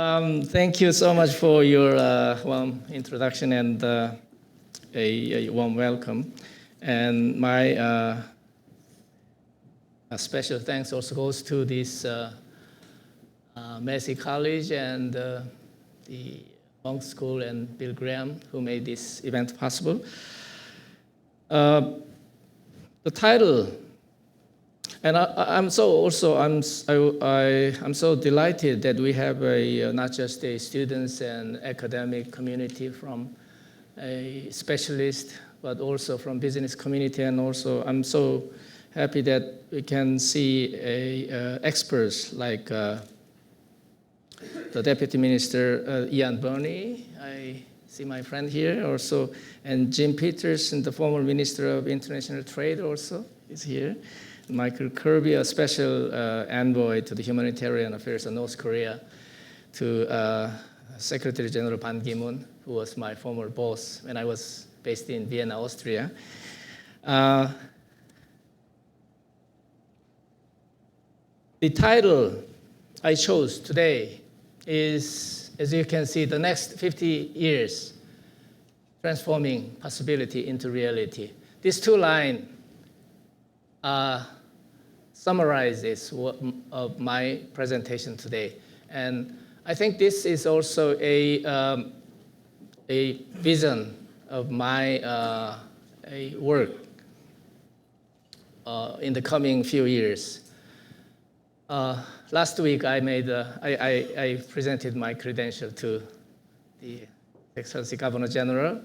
Thank you so much for your warm introduction and a warm welcome. And my special thanks also goes to this Massey College and the Monk School and Bill Graham who made this event possible. The title. And I'm so delighted that we have not just a students and academic community from a specialist, but also from business community, and also I'm so happy that we can see experts like the Deputy Minister Ian Burney. I see my friend here also, and Jim Peterson, the former Minister of International Trade, also is here. Michael Kirby, a special envoy to the humanitarian affairs of North Korea, to Secretary General Ban Ki-moon, who was my former boss when I was based in Vienna, Austria. The title I chose today is, as you can see, the next 50 years, transforming possibility into reality. These two lines summarizes of my presentation today. And I think this is also a vision of my work in the coming few years. Last week I presented my credential to the Excellency Governor General.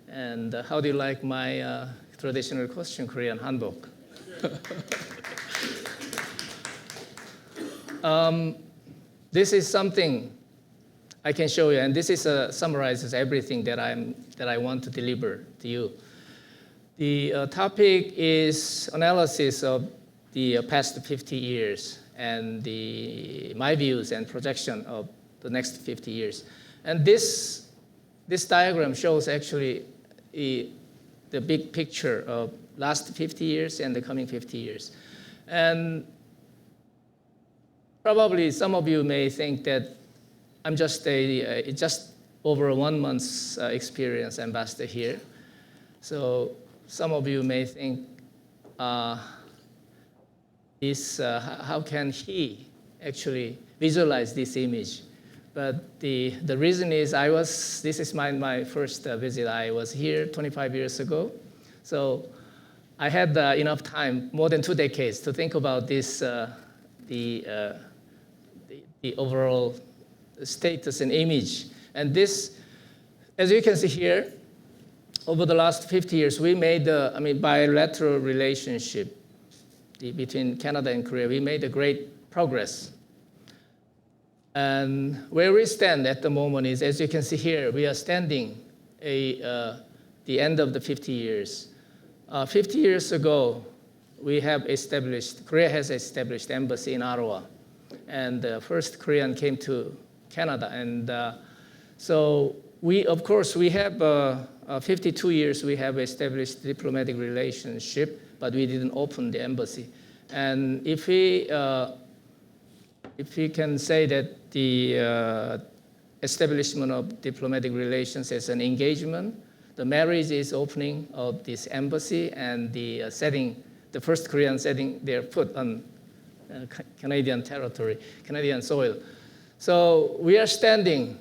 And how do you like my traditional costume, Korean hanbok? This is something I can show you, and this is summarizes everything that I want to deliver to you. The topic is analysis of the past 50 years and my views and projection of the next 50 years. And this diagram shows actually the big picture of last 50 years and the coming 50 years. And probably some of you may think that I'm just over 1 month's experience ambassador here. So some of you may think, how can he actually visualize this image? But the reason is this is my first visit. I was here 25 years ago. So I had enough time, more than 2 decades, to think about this, the overall status and image. And this, as you can see here, over the last 50 years, we made bilateral relationship between Canada and Korea. We made a great progress. And where we stand at the moment is, as you can see here, we are standing the end of the 50 years. 50 years ago, Korea has established embassy in Ottawa. And the first Korean came to Canada. And so we have 52 years, we have established diplomatic relationship, but we didn't open the embassy. And if we can say that the establishment of diplomatic relations as an engagement, the marriage is opening of this embassy and the first Korean setting their foot on Canadian territory, Canadian soil. So we are standing,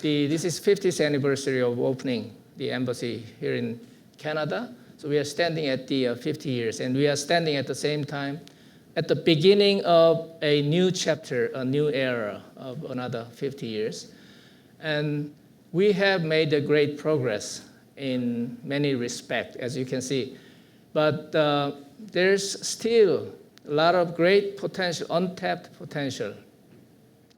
this is 50th anniversary of opening the embassy here in Canada. So we are standing at the 50 years, and we are standing at the same time at the beginning of a new chapter, a new era of another 50 years. And we have made a great progress in many respects, as you can see. But there's still a lot of great potential, untapped potential.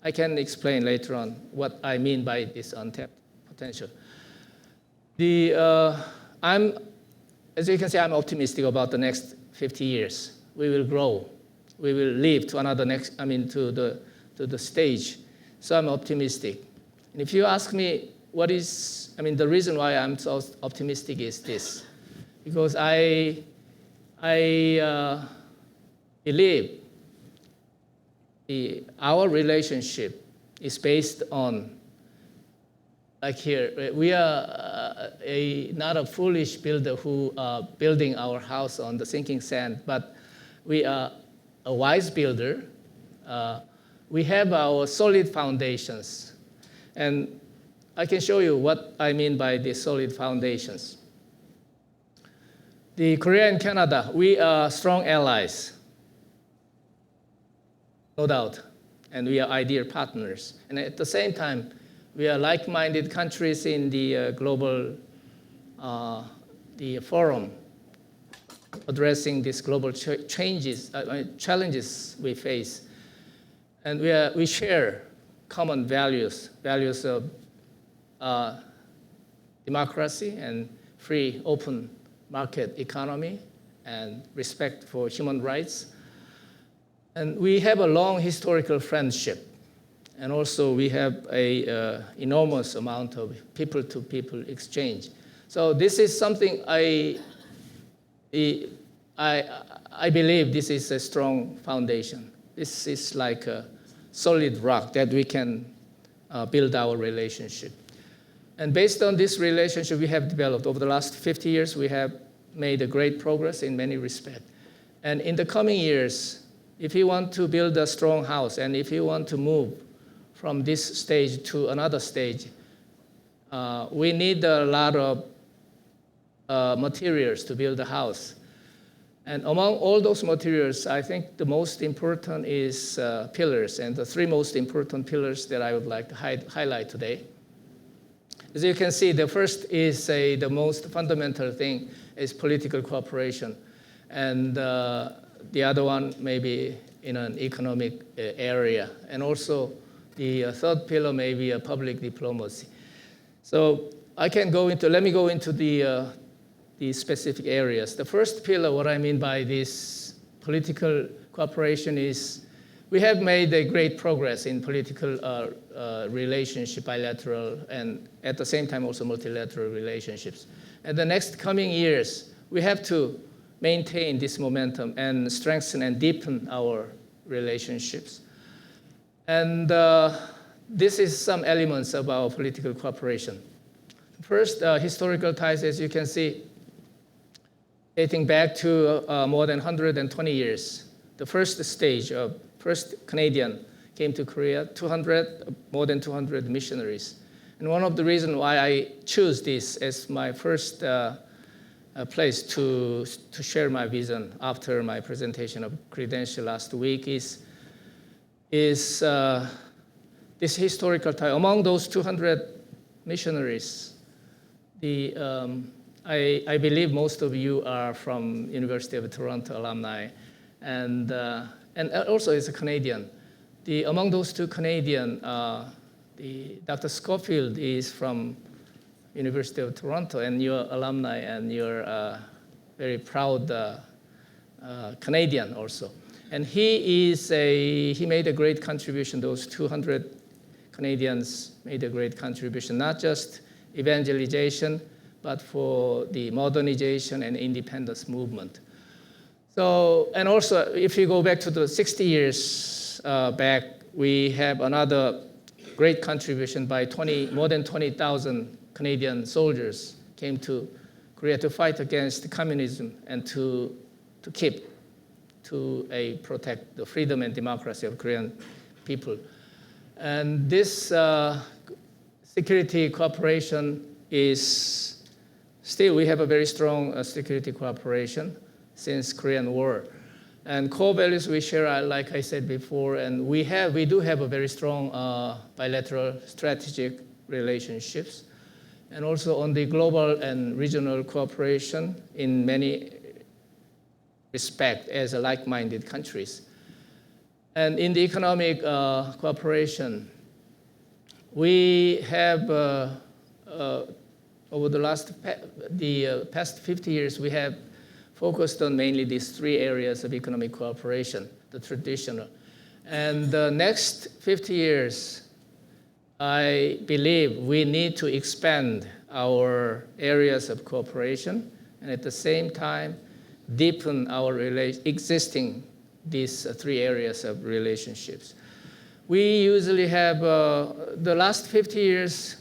I can explain later on what I mean by this untapped potential. As you can see, I'm optimistic about the next 50 years. We will grow. We will live to to the stage. So I'm optimistic. And if you ask me the reason why I'm so optimistic is this, because I believe our relationship is based on, like here, we are not a foolish builder who are building our house on the sinking sand, but we are a wise builder. We have our solid foundations. And I can show you what I mean by the solid foundations. The Korea and Canada, we are strong allies, no doubt, and we are ideal partners. And at the same time, we are like-minded countries in the global the forum addressing these global challenges we face. And we share common values of democracy and free, open market economy and respect for human rights. And we have a long historical friendship. And also we have an enormous amount of people-to-people exchange. So this is something I believe this is a strong foundation. This is like a solid rock that we can build our relationship. And based on this relationship we have developed over the last 50 years, we have made a great progress in many respects. And in the coming years, if you want to build a strong house and if you want to move from this stage to another stage, we need a lot of materials to build a house. And among all those materials, I think the most important is pillars, and the three most important pillars that I would like to highlight today. As you can see, the first is the most fundamental thing is political cooperation. And the other one maybe in an economic area. And also the third pillar may be a public diplomacy. So let me go into the specific areas. The first pillar, what I mean by this political cooperation is we have made a great progress in political relationship, bilateral, and at the same time also multilateral relationships. And the next coming years, we have to maintain this momentum and strengthen and deepen our relationships. And this is some elements of our political cooperation. First, historical ties, as you can see, dating back to more than 120 years. The first Canadian came to Korea, more than 200 missionaries. And one of the reasons why I choose this as my first place to share my vision after my presentation of credential last week is this historical tie. Among those 200 missionaries, I believe most of you are from University of Toronto alumni, and also is a Canadian. Among those two Canadian, Dr. Schofield is from University of Toronto, and you're alumni, and you're very proud Canadian also. And he made a great contribution. Those 200 Canadians made a great contribution, not just evangelization, but for the modernization and independence movement. So, and also, if you go back to the 60 years back, we have another great contribution by more than 20,000 Canadian soldiers came to Korea to fight against communism and to protect the freedom and democracy of Korean people. And this security cooperation is still, we have a very strong security cooperation since Korean War. And core values we share, like I said before, and we do have a very strong bilateral strategic relationships, and also on the global and regional cooperation in many respects as like-minded countries. And in the economic cooperation, we have over the past 50 years, we have focused on mainly these three areas of economic cooperation, the traditional. And the next 50 years, I believe we need to expand our areas of cooperation and at the same time deepen our existing these three areas of relationships. we usually have the last 50 years,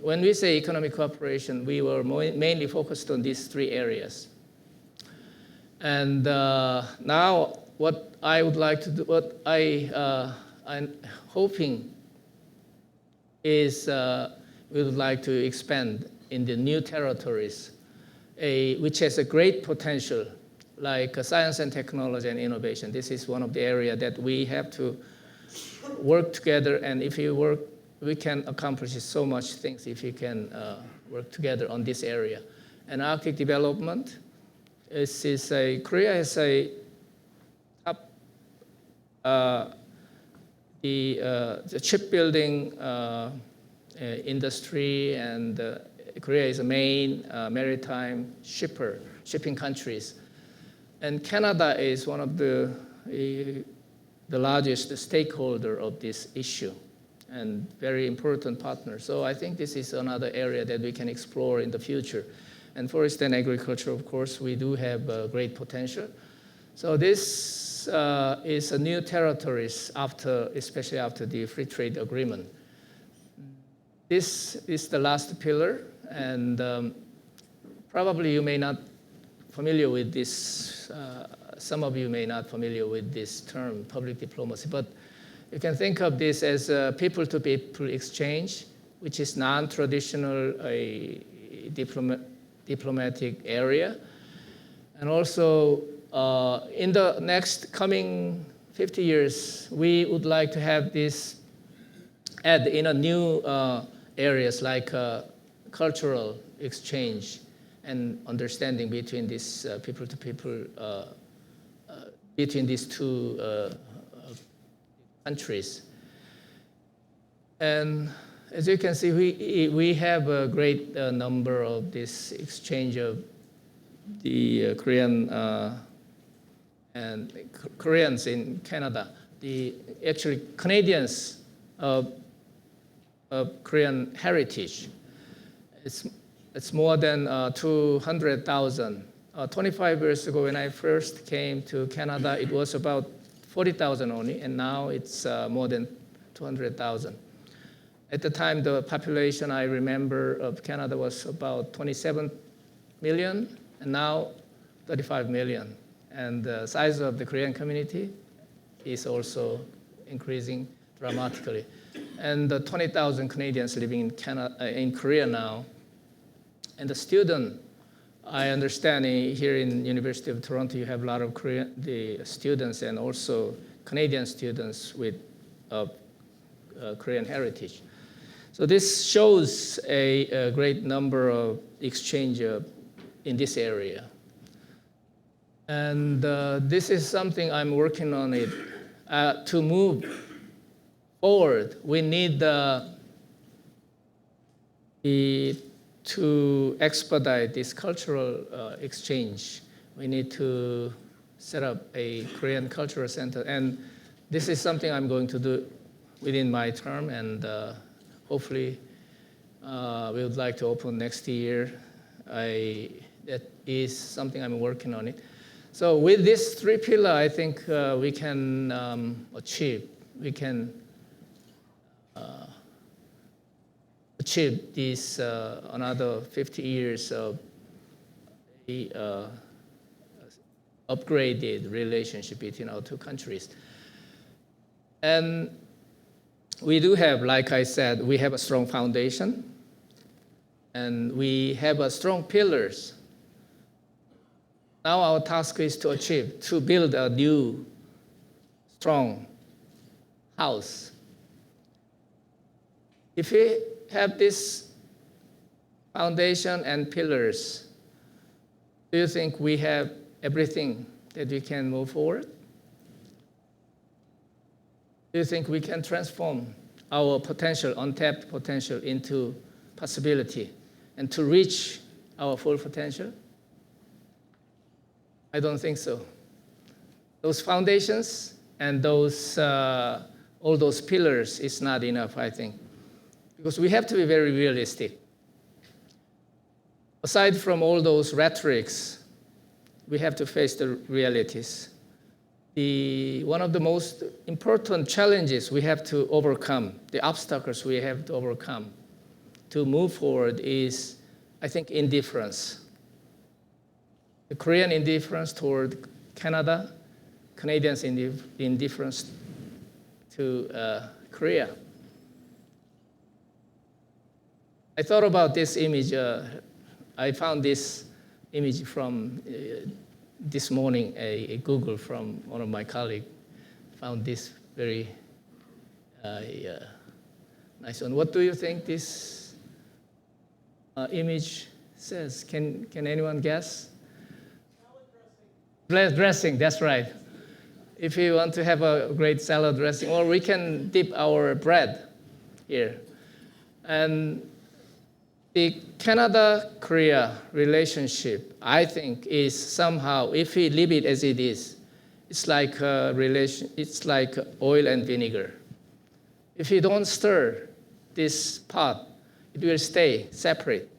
when we say economic cooperation, we were mainly focused on these three areas. And now what I would like to do, what I'm hoping is we would like to expand in the new territories, which has a great potential, like science and technology and innovation. This is one of the areas that we have to work together, and if we work, we can accomplish so much things if we can work together on this area. And Arctic development, Korea has a top, the shipbuilding industry, and Korea is a main maritime shipping countries. And Canada is one of the largest stakeholder of this issue and very important partner. So I think this is another area that we can explore in the future. And forest and agriculture, of course, we do have great potential. So this is a new territories especially after the free trade agreement. This is the last pillar, and probably you may not familiar with this. Some of you may not familiar with this term, public diplomacy, but you can think of this as a people-to-people exchange, which is non-traditional diplomatic area. And also, in the next coming 50 years, we would like to have this add in a new areas like cultural exchange and understanding between these people-to-people, between these two countries. And as you can see, we have a great number of this exchange of the Korean and Koreans in Canada. Actually Canadians of Korean heritage. It's more than 200,000. 25 years ago, when I first came to Canada, it was about 40,000 only, and now it's more than 200,000. At the time, the population I remember of Canada was about 27 million, and now 35 million. And the size of the Korean community is also increasing dramatically. And 20,000 Canadians living in Korea now. And the student, I understand here in University of Toronto, you have a lot of the students and also Canadian students with Korean heritage. So this shows a great number of exchange in this area. And this is something I'm working on it. To move forward, we need to expedite this cultural exchange. We need to set up a Korean cultural center. And this is something I'm going to do within my term, and hopefully we would like to open next year. That is something I'm working on it. So with this three pillar, I think we can achieve this another 50 years of the upgraded relationship between our two countries. And we do have, like I said, we have a strong foundation, and we have a strong pillars. Now our task is to build a new, strong house. If we have this foundation and pillars, do you think we have everything that we can move forward? Do you think we can transform our potential, untapped potential, into possibility and to reach our full potential? I don't think so. Those foundations and all those pillars is not enough, I think. Because we have to be very realistic. Aside from all those rhetorics, we have to face the realities. one of the most important challenges we have to overcome, the obstacles we have to overcome to move forward is, I think, indifference. The Korean indifference toward Canada, Canadians' indifference to Korea. I thought about this image. I found this image from this morning, a Google from one of my colleagues. Found this very nice one. What do you think this image says? Can anyone guess? Salad dressing, that's right. If you want to have a great salad dressing, or we can dip our bread here. And the Canada-Korea relationship, I think, is somehow, if we leave it as it is, it's like it's like oil and vinegar. If you don't stir this pot, it will stay separate.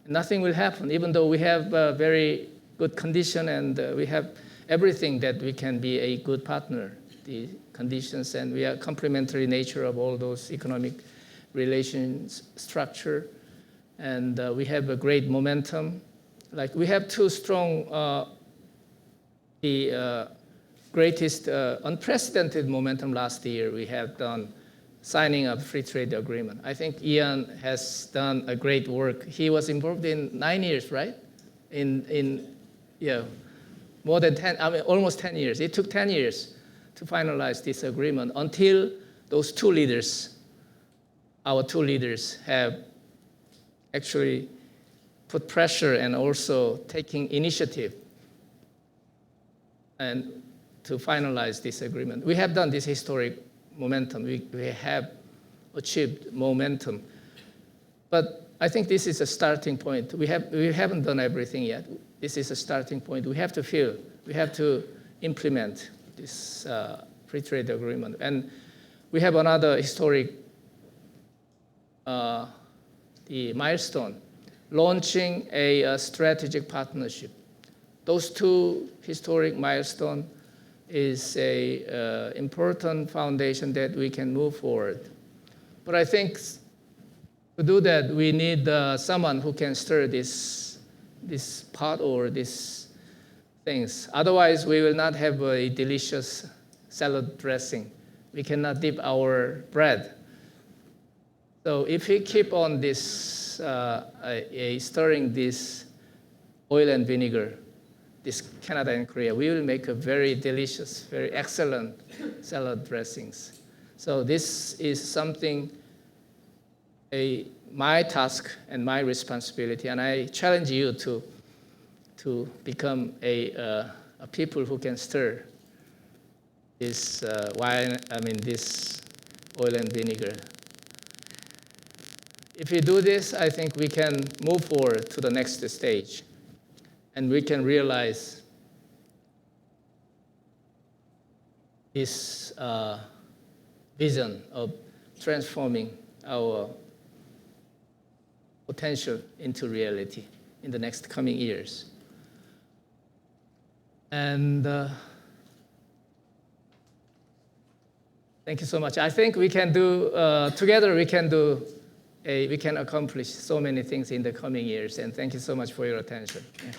Nothing will happen, even though we have a very good condition and we have everything that we can be a good partner, the conditions, and we are complementary nature of all those economic relations structure. And we have a great momentum. Like we have two strong, the greatest unprecedented momentum last year we have done signing a free trade agreement. I think Ian has done a great work. He was involved in 9 years, right? More than 10, almost 10 years. It took 10 years to finalize this agreement until those two leaders, our two leaders, have actually put pressure and also taking initiative and to finalize this agreement. We have done this historic momentum. We have achieved momentum. But I think this is a starting point. We haven't done everything yet. This is a starting point. We have to implement this free trade agreement. And we have another historic the milestone, launching a strategic partnership. Those two historic milestones is a important foundation that we can move forward. But I think to do that, we need someone who can stir this pot or these things. Otherwise, we will not have a delicious salad dressing. We cannot dip our bread. So if we keep on this, stirring this oil and vinegar, this Canada and Korea, we will make a very delicious, very excellent salad dressings. So this is something, my task and my responsibility, and I challenge you to become a people who can stir this this oil and vinegar. If we do this, I think we can move forward to the next stage, and we can realize this vision of transforming our potential into reality in the next coming years. And thank you so much. I think we can do, together we can accomplish so many things in the coming years. And thank you so much for your attention. Yeah.